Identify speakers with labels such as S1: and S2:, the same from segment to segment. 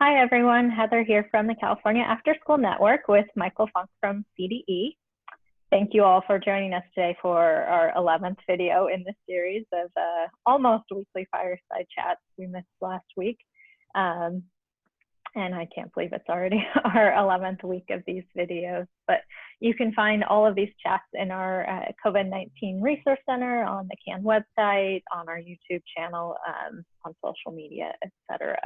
S1: Hi everyone, Heather here from the California After School Network with Michael Funk from CDE. Thank you all for joining us today for our 11th video in this series of almost weekly fireside chats we missed last week. And I can't believe it's already our 11th week of these videos, but you can find all of these chats in our COVID-19 Resource Center, on the CAN website, on our YouTube channel, on social media, etc.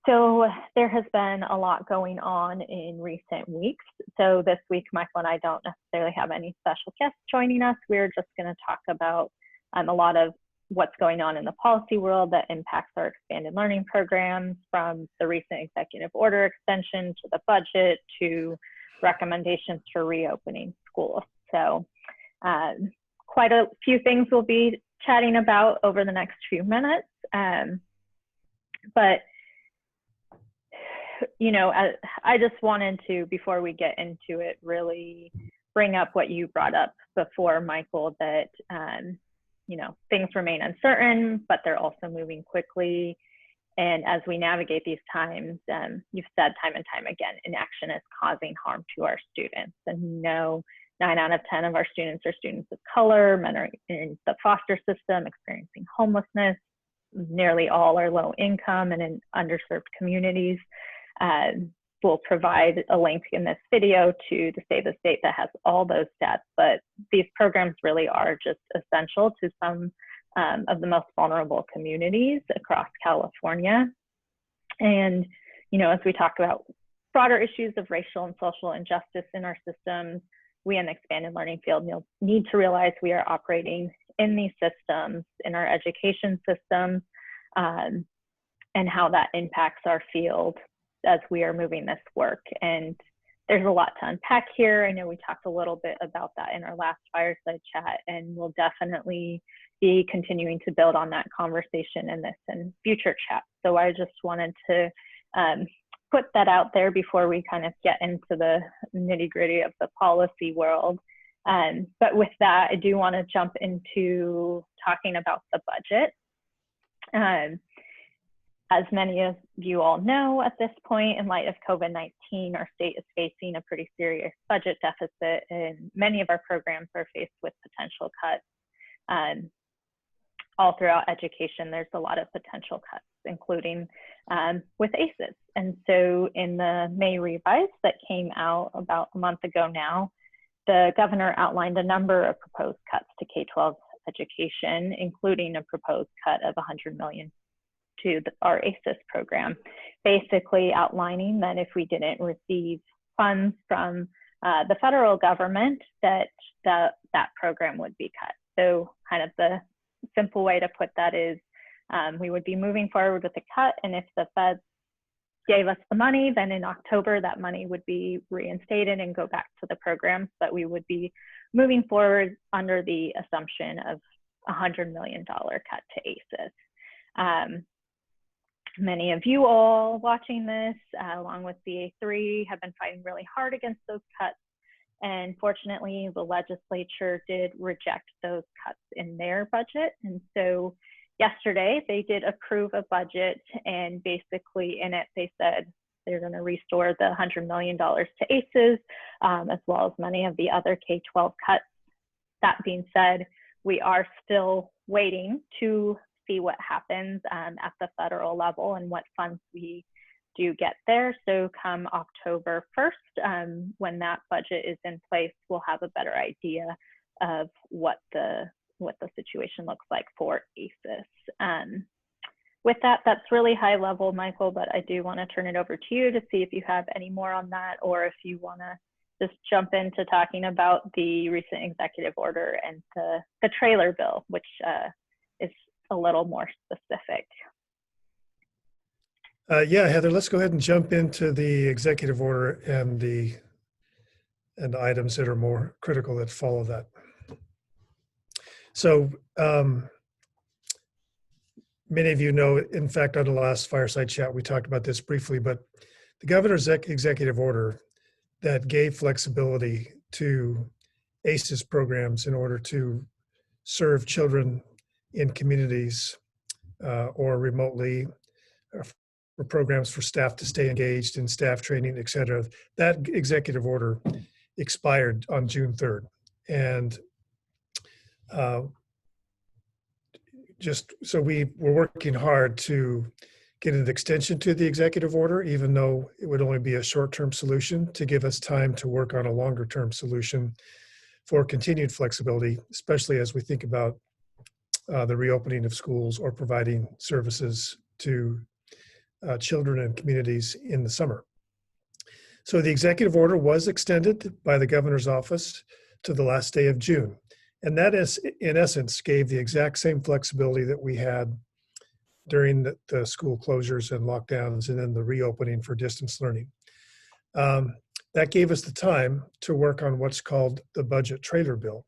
S1: So there has been a lot going on in recent weeks. So this week, Michael and I don't necessarily have any special guests joining us. We're just going to talk about a lot of what's going on in the policy world that impacts our expanded learning programs, from the recent executive order extension to the budget to recommendations for reopening schools. So quite a few things we'll be chatting about over the next few minutes. But you know, I just wanted to, before we get into it, really bring up what you brought up before, Michael, that, you know, things remain uncertain, but they're also moving quickly. And as we navigate these times, you've said time and time again, inaction is causing harm to our students. And we know 9 out of 10 of our students are students of color, men are in the foster system experiencing homelessness. Nearly all are low income and in underserved communities. We'll provide a link in this video to the State of the State that has all those stats, but these programs really are just essential to some of the most vulnerable communities across California. And, you know, as we talk about broader issues of racial and social injustice in our systems, we in the expanded learning field need to realize we are operating in these systems, in our education systems, and how that impacts our field as we are moving this work. And there's a lot to unpack here. I know we talked a little bit about that in our last fireside chat, and we'll definitely be continuing to build on that conversation in this and future chats. So I just wanted to put that out there before we kind of get into the nitty-gritty of the policy world. But with that, I do want to jump into talking about the budget. As many of you all know at this point, in light of COVID-19, our state is facing a pretty serious budget deficit, and many of our programs are faced with potential cuts. All throughout education, there's a lot of potential cuts, including with ACEs. And so in the May revise that came out about a month ago now, the governor outlined a number of proposed cuts to K-12 education, including a proposed cut of $100 million to our ACES program, basically outlining that if we didn't receive funds from the federal government, that program would be cut. So kind of the simple way to put that is we would be moving forward with the cut, and if the feds gave us the money, then in October that money would be reinstated and go back to the programs, but we would be moving forward under the assumption of a $100 million cut to ACES. Many of you all watching this, along with BA3, have been fighting really hard against those cuts. And fortunately, the legislature did reject those cuts in their budget. And so yesterday, they did approve a budget, and basically in it, they said they're going to restore the $100 million to ACES, as well as many of the other K-12 cuts. That being said, we are still waiting to see what happens at the federal level and what funds we do get there. So come October 1st, when that budget is in place, we'll have a better idea of what the situation looks like for ACES. With that, that's really high level, Michael, but I do want to turn it over to you to see if you have any more on that, or if you want to just jump into talking about the recent executive order and the trailer bill, which is a little more specific.
S2: Yeah, Heather, let's go ahead and jump into the executive order and the items that are more critical that follow that. So many of you know, in fact, on the last fireside chat, we talked about this briefly, but the governor's executive order that gave flexibility to ACES programs in order to serve children in communities or remotely or programs for staff to stay engaged in staff training, et cetera. That executive order expired on June 3rd. And just so we were working hard to get an extension to the executive order, even though it would only be a short-term solution, to give us time to work on a longer-term solution for continued flexibility, especially as we think about the reopening of schools or providing services to children and communities in the summer. So the executive order was extended by the governor's office to the last day of June. And that is, in essence, gave the exact same flexibility that we had during the school closures and lockdowns and then the reopening for distance learning. That gave us the time to work on what's called the budget trailer bill.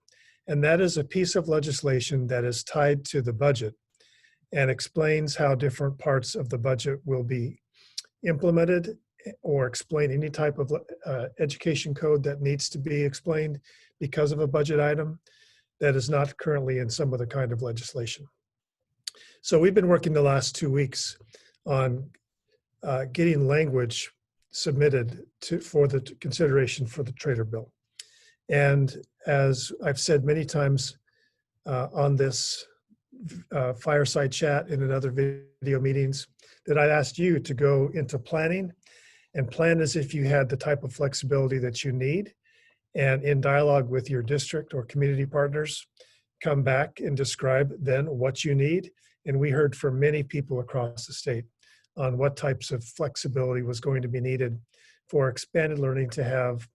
S2: And that is a piece of legislation that is tied to the budget and explains how different parts of the budget will be implemented or explain any type of education code that needs to be explained because of a budget item that is not currently in some other kind of legislation. So we've been working the last 2 weeks on getting language submitted for the consideration for the trailer bill. And as I've said many times on this Fireside chat and in other video meetings, that I asked you to go into planning and plan as if you had the type of flexibility that you need, and in dialogue with your district or community partners, come back and describe then what you need. And we heard from many people across the state on what types of flexibility was going to be needed for expanded learning to have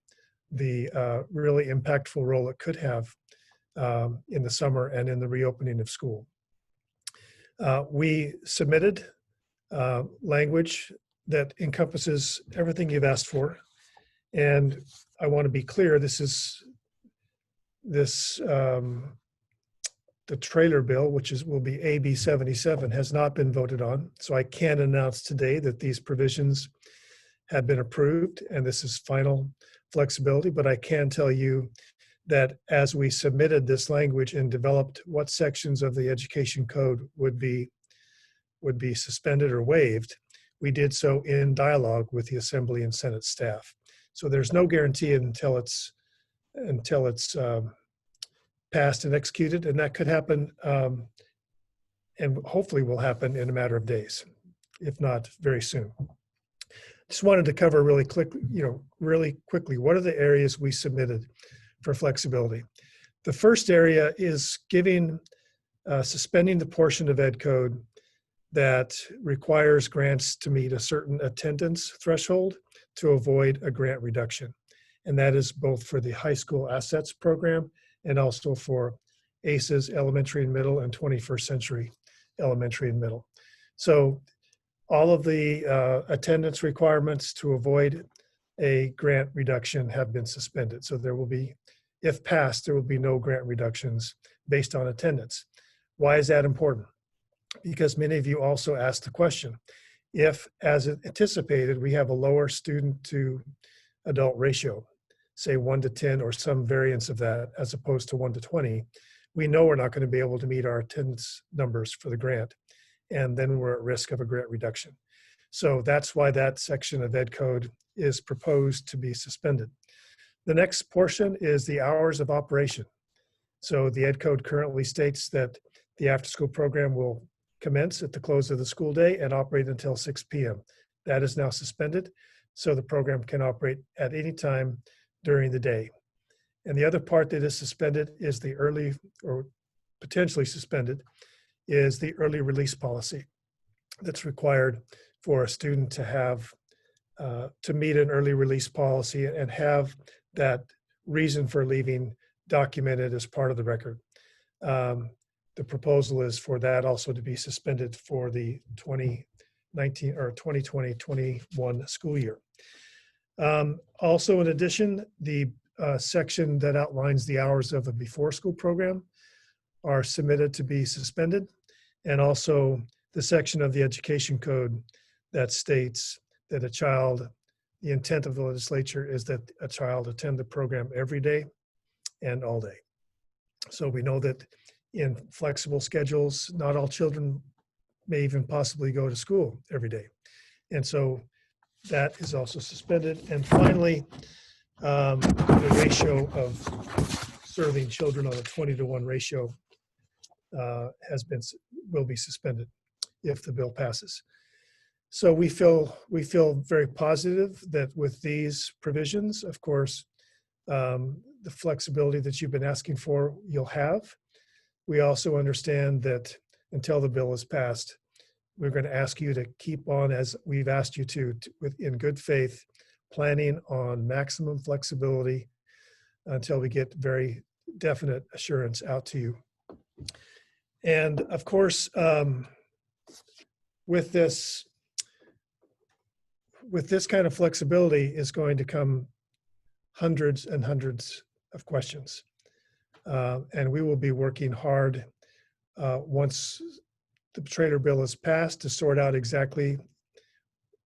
S2: the really impactful role it could have in the summer and in the reopening of school. We submitted language that encompasses everything you've asked for. And I want to be clear, the trailer bill, which will be AB 77, has not been voted on. So I can announce today that these provisions have been approved and this is final flexibility, but I can tell you that as we submitted this language and developed what sections of the education code would be suspended or waived, we did so in dialogue with the Assembly and Senate staff. So there's no guarantee until it's passed and executed, and that could happen, and hopefully will happen in a matter of days, if not very soon. Just wanted to cover really quickly, what are the areas we submitted for flexibility? The first area is suspending the portion of Ed Code that requires grants to meet a certain attendance threshold to avoid a grant reduction. And that is both for the high school assets program and also for ACES elementary and middle and 21st century elementary and middle. So all of the attendance requirements to avoid a grant reduction have been suspended. So there will be, if passed, there will be no grant reductions based on attendance. Why is that important? Because many of you also asked the question, if, as anticipated, we have a lower student to adult ratio, say 1 to 10 or some variance of that, as opposed to 1 to 20, we know we're not going to be able to meet our attendance numbers for the grant, and then we're at risk of a grant reduction. So that's why that section of Ed Code is proposed to be suspended. The next portion is the hours of operation. So the Ed Code currently states that the after-school program will commence at the close of the school day and operate until 6 p.m. That is now suspended, so the program can operate at any time during the day. And the other part that is suspended is the early, or potentially suspended, is the early release policy that's required for a student to have, to meet an early release policy and have that reason for leaving documented as part of the record. The proposal is for that also to be suspended for the 2019 or 2020-21 school year. Also, in addition, the section that outlines the hours of the before school program are submitted to be suspended, and also the section of the education code that states that the intent of the legislature is that a child attend the program every day and all day. So we know that in flexible schedules, not all children may even possibly go to school every day. And so that is also suspended. And finally, the ratio of serving children on a 20-to-1 ratio will be suspended if the bill passes. So we feel very positive that with these provisions, of course, the flexibility that you've been asking for, you'll have. We also understand that until the bill is passed, we're going to ask you to keep on, as we've asked you to in good faith, planning on maximum flexibility until we get very definite assurance out to you. And of course, with this kind of flexibility is going to come hundreds and hundreds of questions. And we will be working hard once the trailer bill is passed to sort out exactly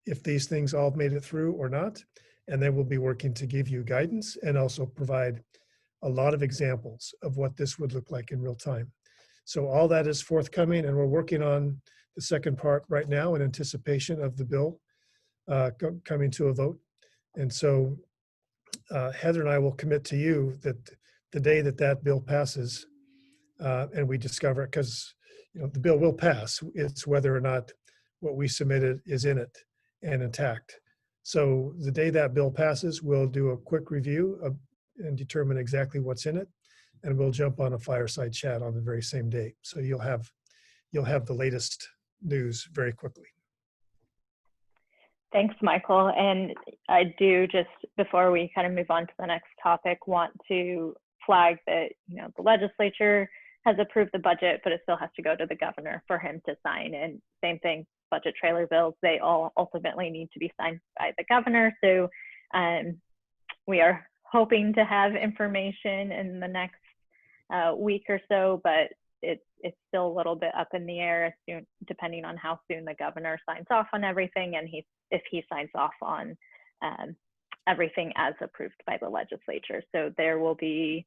S2: if these things all made it through or not. And then we'll be working to give you guidance and also provide a lot of examples of what this would look like in real time. So all that is forthcoming, and we're working on the second part right now in anticipation of the bill coming to a vote. And so Heather and I will commit to you that the day that that bill passes and we discover it, because the bill will pass, it's whether or not what we submitted is in it and intact. So the day that bill passes, we'll do a quick review and determine exactly what's in it, and we'll jump on a fireside chat on the very same day. So you'll have the latest news very quickly.
S1: Thanks, Michael. And I do, just before we kind of move on to the next topic, want to flag that the legislature has approved the budget, but it still has to go to the governor for him to sign. And same thing, budget trailer bills, they all ultimately need to be signed by the governor. So we are hoping to have information in the next week or so, but it's still a little bit up in the air, depending on how soon the governor signs off on everything, and if he signs off on everything as approved by the legislature. So there will be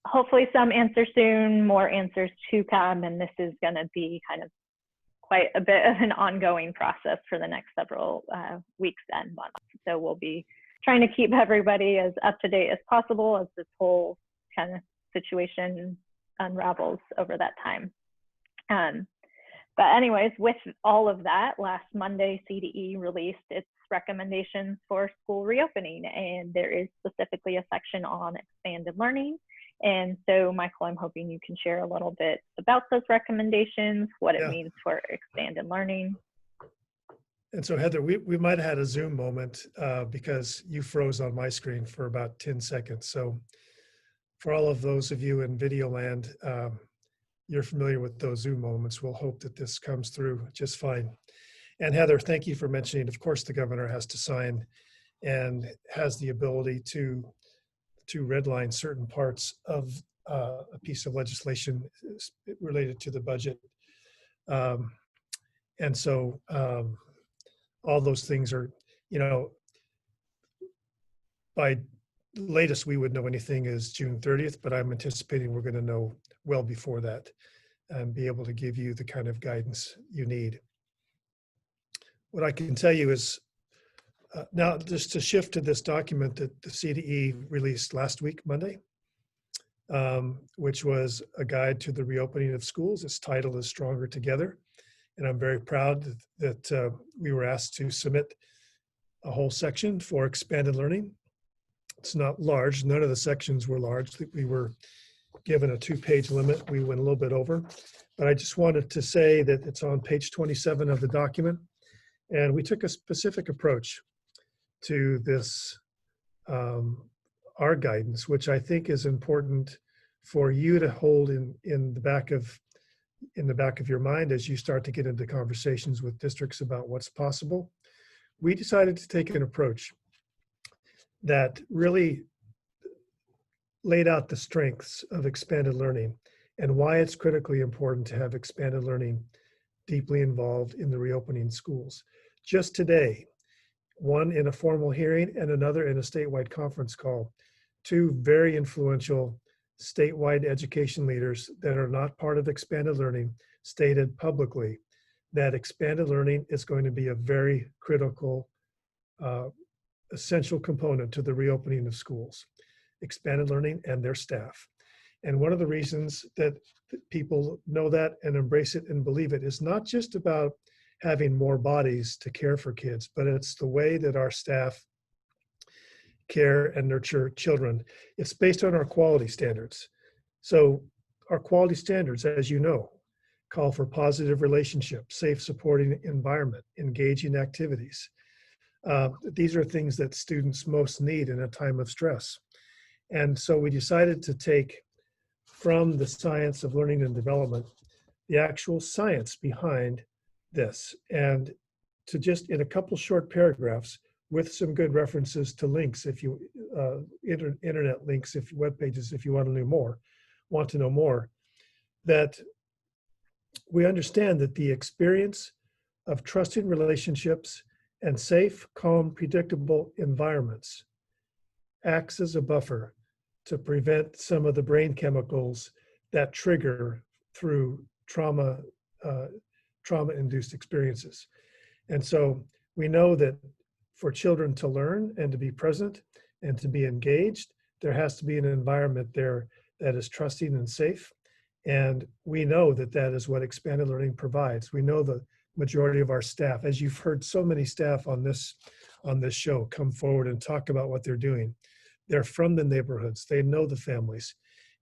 S1: hopefully some answers soon, more answers to come, and this is going to be kind of quite a bit of an ongoing process for the next several weeks and months. So we'll be trying to keep everybody as up to date as possible as this whole kind of situation unravels over that time. But anyways, with all of that, last Monday, CDE released its recommendations for school reopening, and there is specifically a section on expanded learning. And so, Michael, I'm hoping you can share a little bit about those recommendations, what it means for expanded learning.
S2: And so, Heather, we might have had a Zoom moment because you froze on my screen for about 10 seconds. So for all of those of you in video land, you're familiar with those Zoom moments. We'll hope that this comes through just fine. And Heather, thank you for mentioning, of course, the governor has to sign and has the ability to redline certain parts of a piece of legislation related to the budget. And so all those things are, by latest we would know anything is June 30th, but I'm anticipating we're going to know well before that and be able to give you the kind of guidance you need. What I can tell you is now just to shift to this document that the CDE released last week, Monday, which was a guide to the reopening of schools. Its title is Stronger Together. And I'm very proud that we were asked to submit a whole section for expanded learning. It's not large. None of the sections were large. We were given a 2-page limit. We went a little bit over. But I just wanted to say that it's on page 27 of the document. And we took a specific approach to this, our guidance, which I think is important for you to hold in the back of your mind as you start to get into conversations with districts about what's possible. We decided to take an approach that really laid out the strengths of expanded learning and why it's critically important to have expanded learning deeply involved in the reopening schools. Just today, one in a formal hearing and another in a statewide conference call, 2 very influential statewide education leaders that are not part of expanded learning stated publicly that expanded learning is going to be a very critical, uh, essential component to the reopening of schools, expanded learning and their staff. And one of the reasons that people know that and embrace it and believe it is not just about having more bodies to care for kids, but it's the way that our staff care and nurture children. It's based on our quality standards. So our quality standards, as you know, call for positive relationships, safe supporting environment, engaging activities. These are things that students most need in a time of stress. And so we decided to take from the science of learning and development, the actual science behind this, and to just in a couple short paragraphs with some good references to links, if you internet links, if web pages, if you want to know more, that we understand that the experience of trusting relationships and safe, calm, predictable environments acts as a buffer to prevent some of the brain chemicals that trigger through trauma-induced experiences. And so we know that for children to learn and to be present and to be engaged, there has to be an environment there that is trusting and safe. And we know that that is what expanded learning provides. We know the majority of our staff, as you've heard so many staff on this show come forward and talk about what they're doing. They're from the neighborhoods, they know the families,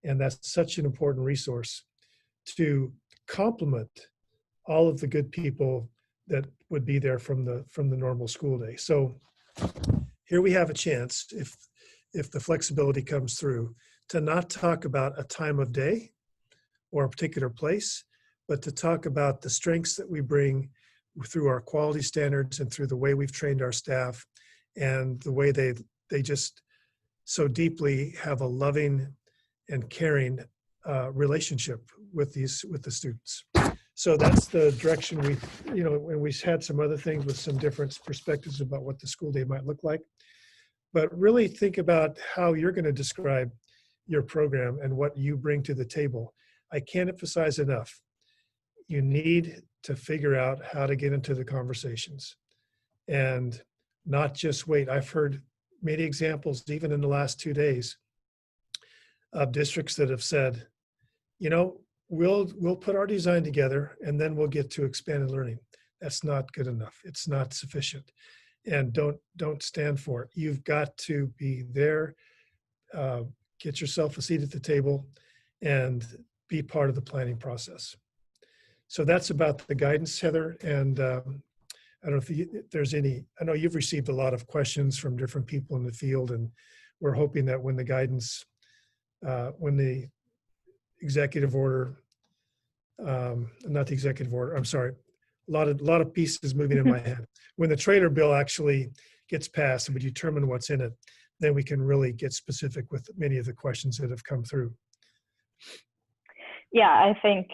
S2: and that's such an important resource to complement all of the good people that would be there from the normal school day. So here we have a chance, if the flexibility comes through, to not talk about a time of day or a particular place, but to talk about the strengths that we bring through our quality standards and through the way we've trained our staff and the way they just so deeply have a loving and caring relationship with the students. So that's the direction and we had some other things with some different perspectives about what the school day might look like. But really think about how you're going to describe your program and what you bring to the table. I can't emphasize enough. You need to figure out how to get into the conversations and not just wait. I've heard many examples, even in the last 2 days, of districts that have said, we'll put our design together and then we'll get to expanded learning. That's not good enough. It's not sufficient. And don't stand for it. You've got to be there, get yourself a seat at the table and be part of the planning process. So that's about the guidance, Heather. And I don't know if there's any, I know you've received a lot of questions from different people in the field, and we're hoping that when the guidance, when the executive order, not the executive order, I'm sorry, a lot of pieces moving in my head. When the trailer bill actually gets passed and we determine what's in it, then we can really get specific with many of the questions that have come through.
S1: Yeah, I think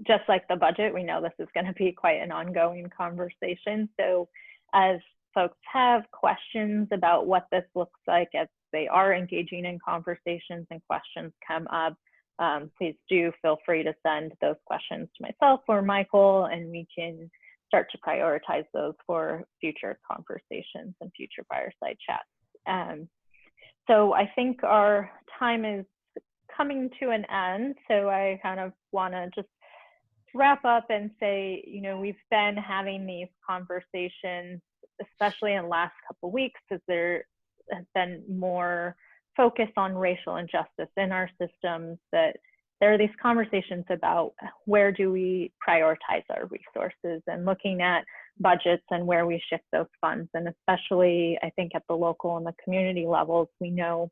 S1: just like the budget, we know this is going to be quite an ongoing conversation. So as folks have questions about what this looks like as they are engaging in conversations and questions come up, please do feel free to send those questions to myself or Michael, and we can start to prioritize those for future conversations and future fireside chats. So I think our time is coming to an end. So I kind of want to just wrap up and say, we've been having these conversations, especially in the last couple of weeks, as there has been more focus on racial injustice in our systems, that there are these conversations about where do we prioritize our resources and looking at budgets and where we shift those funds. And especially, I think at the local and the community levels, we know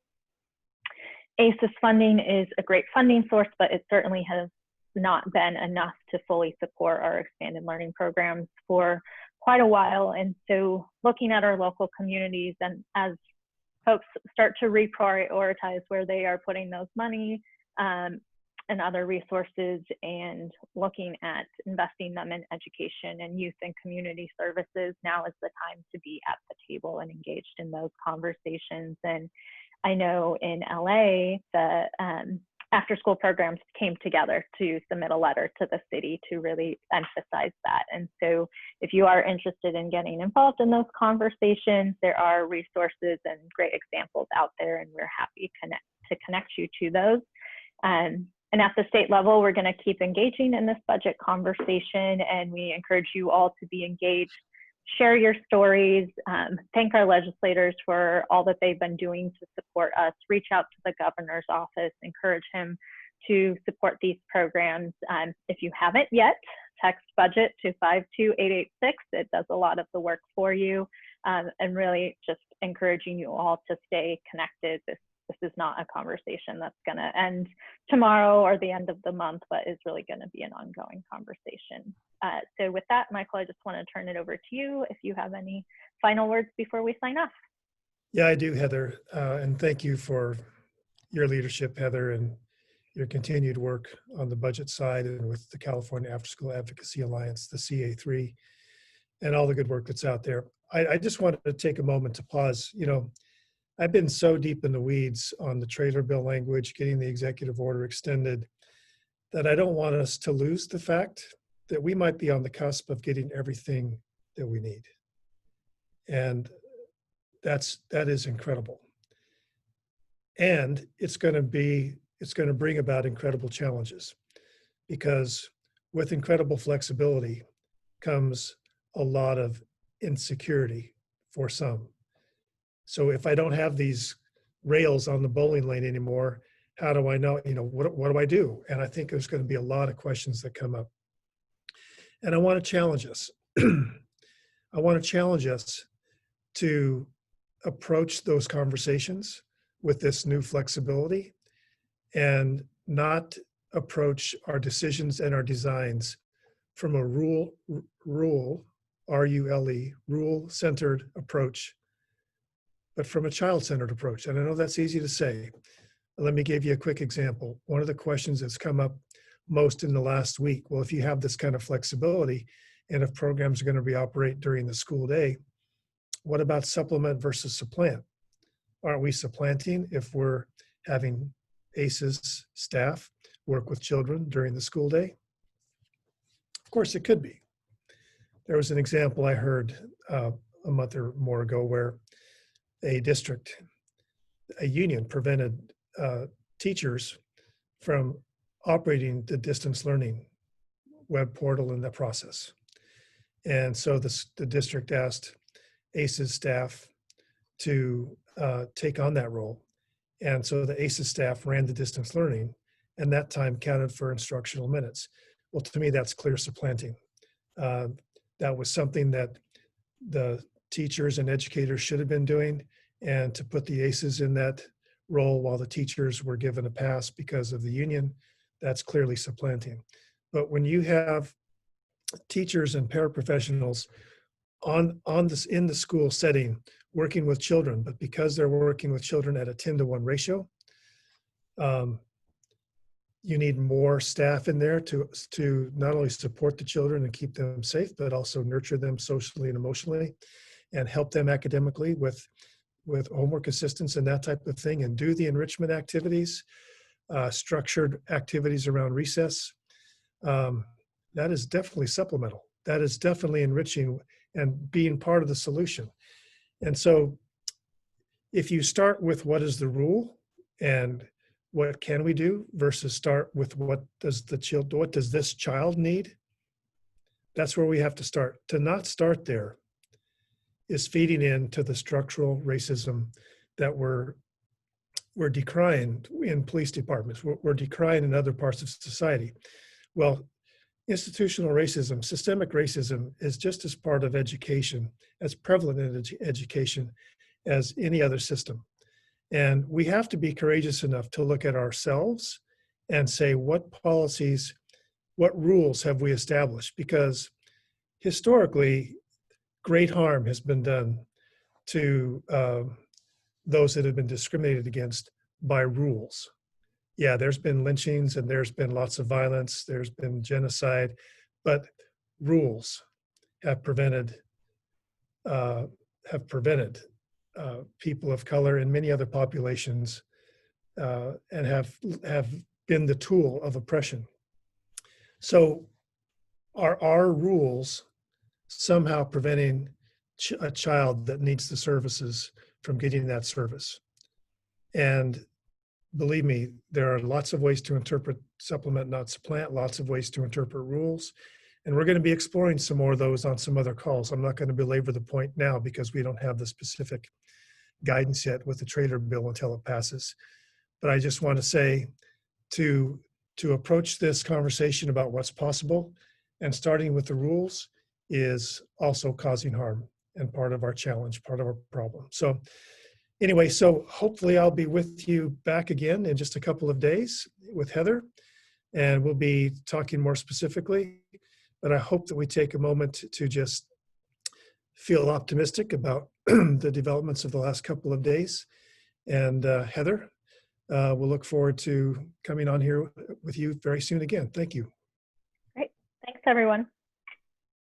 S1: ACES funding is a great funding source, but it certainly has not been enough to fully support our expanded learning programs for quite a while. And so looking at our local communities, and as folks start to reprioritize where they are putting those money and other resources, and looking at investing them in education and youth and community services, now is the time to be at the table and engaged in those conversations. And I know in LA, the after school programs came together to submit a letter to the city to really emphasize that. And so if you are interested in getting involved in those conversations, there are resources and great examples out there, and we're happy to connect you to those. And at the state level, we're going to keep engaging in this budget conversation, and we encourage you all to be engaged, share your stories, thank our legislators for all that they've been doing to support us, reach out to the governor's office, encourage him to support these programs. If you haven't yet, text budget to 52886. It does a lot of the work for you, and really just encouraging you all to stay connected. This is not a conversation that's going to end tomorrow or the end of the month, but is really going to be an ongoing conversation. So with that, Michael, I just want to turn it over to you if you have any final words before we sign off.
S2: Yeah, I do, Heather. And thank you for your leadership, Heather, and your continued work on the budget side and with the California After School Advocacy Alliance, the CA3, and all the good work that's out there. I just wanted to take a moment to pause. You know, I've been so deep in the weeds on the trailer bill language, getting the executive order extended, that I don't want us to lose the fact that we might be on the cusp of getting everything that we need. And that is incredible. And it's going to bring about incredible challenges, because with incredible flexibility comes a lot of insecurity for some. So if I don't have these rails on the bowling lane anymore, how do I know, what do I do? And I think there's going to be a lot of questions that come up. And I want to challenge us. I want to challenge us to approach those conversations with this new flexibility and not approach our decisions and our designs from a rule, R-U-L-E, rule-centered approach, but from a child-centered approach. And I know that's easy to say. Let me give you a quick example. One of the questions that's come up most in the last week, well, if you have this kind of flexibility and if programs are going to operate during the school day, what about supplement versus supplant? Aren't we supplanting if we're having ACES staff work with children during the school day? Of course, it could be. There was an example I heard a month or more ago where a union prevented teachers from operating the distance learning web portal in that process. And so the district asked ACES staff to take on that role. And so the ACES staff ran the distance learning, and that time counted for instructional minutes. Well, to me, that's clear supplanting. That was something that the teachers and educators should have been doing, and to put the ACES in that role while the teachers were given a pass because of the union, that's clearly supplanting. But when you have teachers and paraprofessionals in the school setting working with children, but because they're working with children at a 10-to-1 ratio, you need more staff in there to not only support the children and keep them safe, but also nurture them socially and emotionally and help them academically with homework assistance and that type of thing, and do the enrichment activities, structured activities around recess. That is definitely supplemental. That is definitely enriching and being part of the solution. And so if you start with what is the rule and what can we do versus start with what does this child need, that's where we have to start. To not start there is feeding into the structural racism that we're decrying in police departments, we're decrying in other parts of society. Well, institutional racism, systemic racism is just as part of education, as prevalent in education as any other system. And we have to be courageous enough to look at ourselves and say, what policies, what rules have we established? Because historically, great harm has been done to those that have been discriminated against by rules. Yeah, there's been lynchings and there's been lots of violence, there's been genocide, but rules have prevented people of color and many other populations and have been the tool of oppression. So are our rules somehow preventing a child that needs the services from getting that service? And believe me, there are lots of ways to interpret supplement, not supplant, lots of ways to interpret rules. And we're going to be exploring some more of those on some other calls. I'm not going to belabor the point now because we don't have the specific guidance yet with the trailer bill until it passes. But I just want to say to approach this conversation about what's possible and starting with the rules is also causing harm and part of our challenge, part of our problem. So anyway, so hopefully I'll be with you back again in just a couple of days with Heather, and we'll be talking more specifically. But I hope that we take a moment to just feel optimistic about the developments of the last couple of days. And Heather, we'll look forward to coming on here with you very soon again. Thank you.
S1: Great. Thanks, everyone.